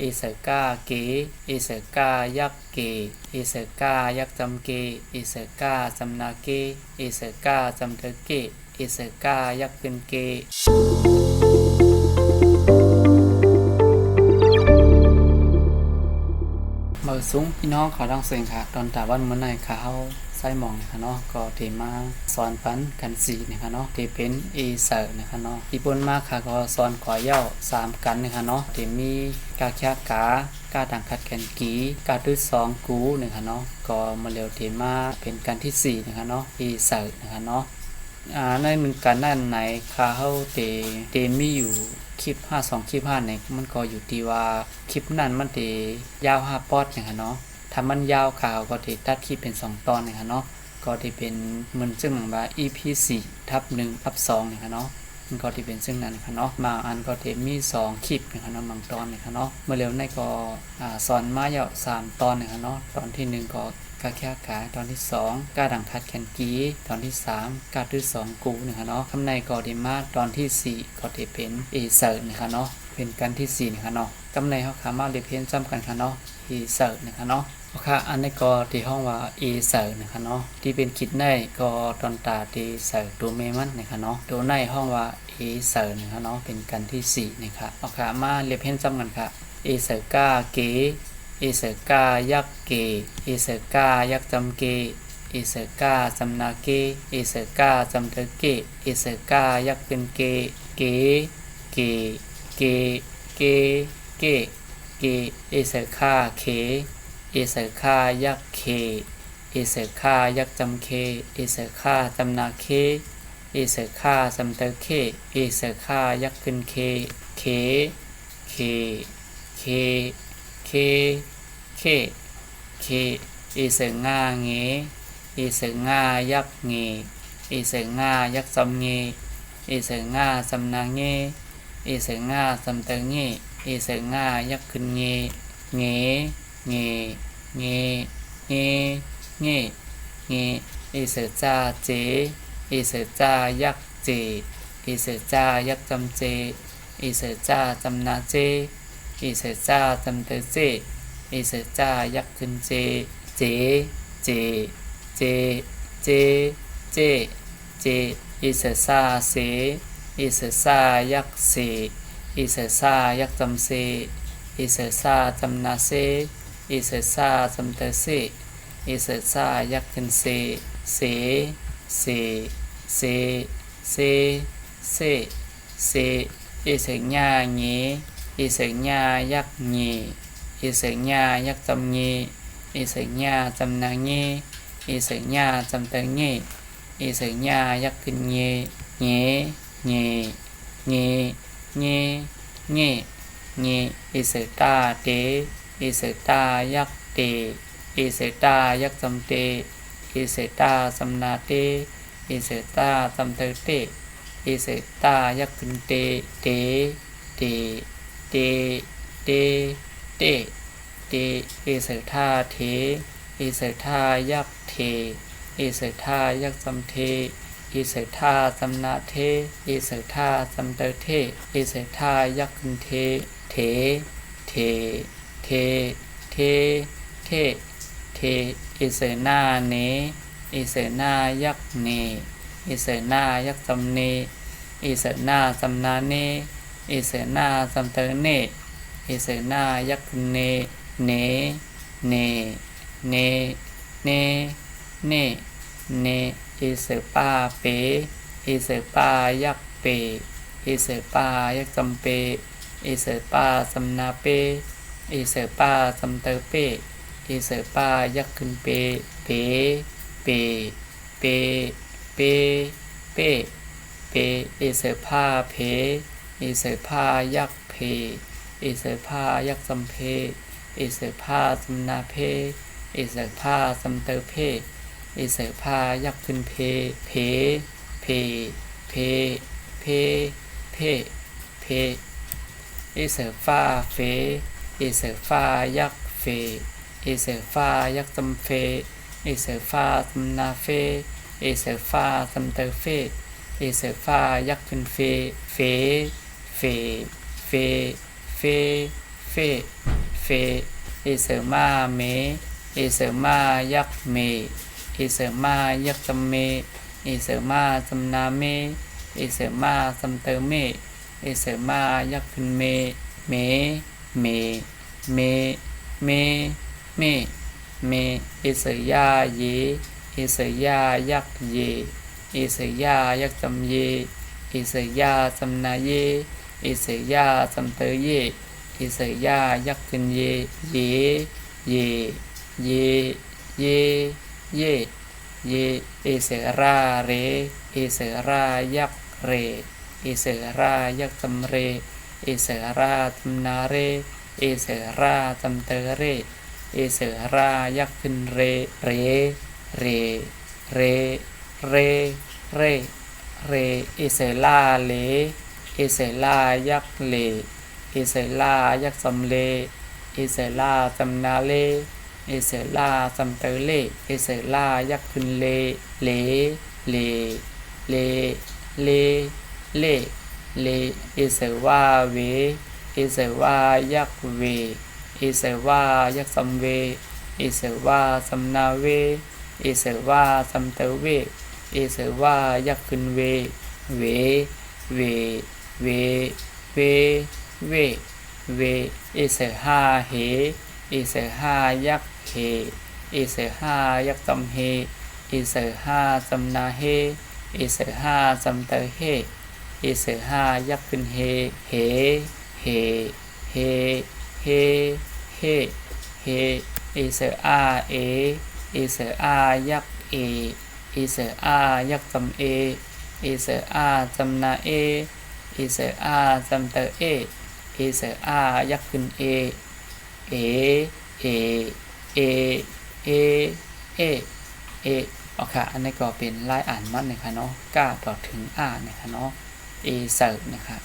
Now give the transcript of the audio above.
เอเสกาเกเอเสกายักเกเอเสกายักจำเกเอเสกาจำนาเกเอเสกาจำเตเกเอเสกายักขึ้นเกมาสูงพี่น้องเขาต้องเสียงค่ะตอนตาวันเมื่อไหร่ค่ะเขาไส้หมองนะคะเนาะก็เทมาสอนปันกันสีนะคะเนาะเทเป็นเอเซอร์นะคะเนาะที่บนมากค่ะก็สอนขอเย่า3กันนะคะเนาะเทมีกาแค่กากาต่างคัดแกนกีกาด้วย2กูนะคะเนาะก็มาเร็วเทมาเป็นกันที่4นะคะเนาะเอเซอร์นะคะเนาะในหนึ่งกันด้านไหนค่ะเขาเตมีอยู่คลิป52คลิป5เนี่ยมันก็อยู่ที่ว่าคลิปนั้นมันเตยาว5ปอดนะคะเนาะถ้ามันยาวข่าวก็เตตัดคลิปเป็น2ตอนนะคะเนาะก็ที่เป็นมันซึ่งหมายว่า EP 4/1/2นะคะเนาะมันก็ที่เป็นซึ่งนั้นนะคะเนาะบางอันก็ที่มี2คลิปนะคะเนาะบางตอนนะคะเนาะเมื่อเร็วในก็สอนมายาว3ตอนนะคะเนาะตอนที่1ก็กาแค่กาตอนที่2กาดังคัดแคนกีตอนที่3กาด้วย2กูนะคะเนาะคำในก็ได้มาตอนที่4ก็ได้เป็นเอเซอร์นะคะเนาะเป็นกันที่4นะคะเนาะคำในเฮาขามาเรียนเพียนซ้ำกันค่ะเนาะเอเซอร์นะคะเนาะค่ะอันนี้ก็ที่ห้องว่าเอเซอร์นะคะเนาะที่เป็นคิดในก็ตอนตาเอเซอร์ตัวเมมันนะคะเนาะตัวในห้องว่าเอเซอร์นะคะเนาะเป็นกันที่4นะคะค่ะมาเรียนเพียนซ้ำกันค่ะเอเซอร์กาเกเอเสกายักเกเอเสกายักจำเกเอเสกาจำนาเกเอเสกาจำเตเกเอเสกายักเป็นเกเกเกเกเกเกเกเอเสคาเคเอเสคายักเคเอเสคายักจำเคเอเสคาจำนาเคเอเสคาจำเตเคเอเสคายักขึ้นเคเคเคเคเคเคเคเอเสงาเงเอเสงายักเงเอเสงายักจำเงเอเสงาจำนาเงเอเสงาจำเตเงเอเสงายักขึ้นเงเงเงเงเงเงเงเอเสจาเจเอเสจายักเจเอเสจายักจำเจเอเสจาจำนาเจเอเสจาจำเตเจเอเสจายักขึ้นเจเจเจเจเจเจเจเอเสซาเสเอเสซายักเสเอเสซายักจำเสเอเสซาจำนาเสเอเสซาจำเตเสเอเสซายักขึ้นเสเสเสเสเสเสเสเอเสญาเงเอเสญายักเงเอเสญายักจำเงเอเสญาจำนาเงเอเสญาจำเตเงเอเสญายักขึ้นเงเงเงเงเงเงเงเอเสตาเตเอเสตายักเตเอเสตายักจำเตเอเสตาจำนาเตเอเสตาจำเตเตเอเสตายักขึ้นเตเตเตเตเตเตเตเอเสธาเทเอเสธายักเทเอเสธายักจำเทเอเสธาจำนาเทเอเสธาจำเตเทเอเสธายักขึ้นเทเทเทเทเทเทเทเอเสนาเนเอเสนายักเนเอเสนายักจำเนเอเสนาจำนาเนเอเสนาจำเตเนเอเสนายักเนเนเนเนเนเนเนเอเสปาเปเอเสปายักเปเอเสปายักจำเปเอเสปาจำนาเปเอเสปาจำเตเปเอเสปายักขึ้นเปเปเปเปเปเปเปเอเสพาเพเอเสพายักเพเอเสพายักจำเพเอเสพาจำนาเพเอเสพาจำเตเพเอเสพายักขึ้นเพเพเพเพเพเพเพเอเสฟาเฟเอเสฟายักเฟเอเสฟายักจำเฟเอเสฟาจำนาเฟเอเสฟาจำเตเฟเอเสฟายักขึ้นเฟเฟเฟเฟเฟเฟ เฟเอเสมาเมเอเสมายักเมเอเสมายักจำเมเอเสมาจำนาเมเอเสมาจำเตเมเอเสมายักขึ้นเมเมเมเมเมเมเมเอเสยาเยเอเสยายักเยเอเสยายักจำเยเอเสยาจำนาเยเอเสยาจำเตเยเอเสยายักขึ้นเยเยเยเยเยเยเยเอเสราเรเอเสรายักเรเอเสรายักจำเรเอเสราจำนาเรเอเสราจำเตเรเอเสรายักขึ้นเรเรเรเรเรเรเรเอเสลาเลเอเสลายักเลเอเสลายักจำเลเอเสลาจำนาเลเอเสลาจำเตเลเอเสลายักขึ้นเลเลเลเลเลเลเลเอเสวาเวเอเสวายักเวเอเสวายักจำเวเอเสวาจำนาเวเอเสวาจำเตเวเอเสวายักขึ้นเวเวเวเวเวเวเวเอเสหาเหเอเสหายักเหเอเสหายักจำเหเอเสหาจำนาเหเอเสหาจำเตเหเอเสหายักขึ้นเหเหเหเฮเฮเฮเฮเอเสอาเอเอเสอายักเอเอเสอายักจำเอเอเสอาจำนาเอเอเสอาจำเตเอเอเสอายักขึ้นเอเอเอเอเอเอเอเอาค่ะอันนี้ก็เป็นลายอ่านมัดนะคะเนาะก้าต่อถึงอ่านนะคะเนาะเอเสร์นะคะ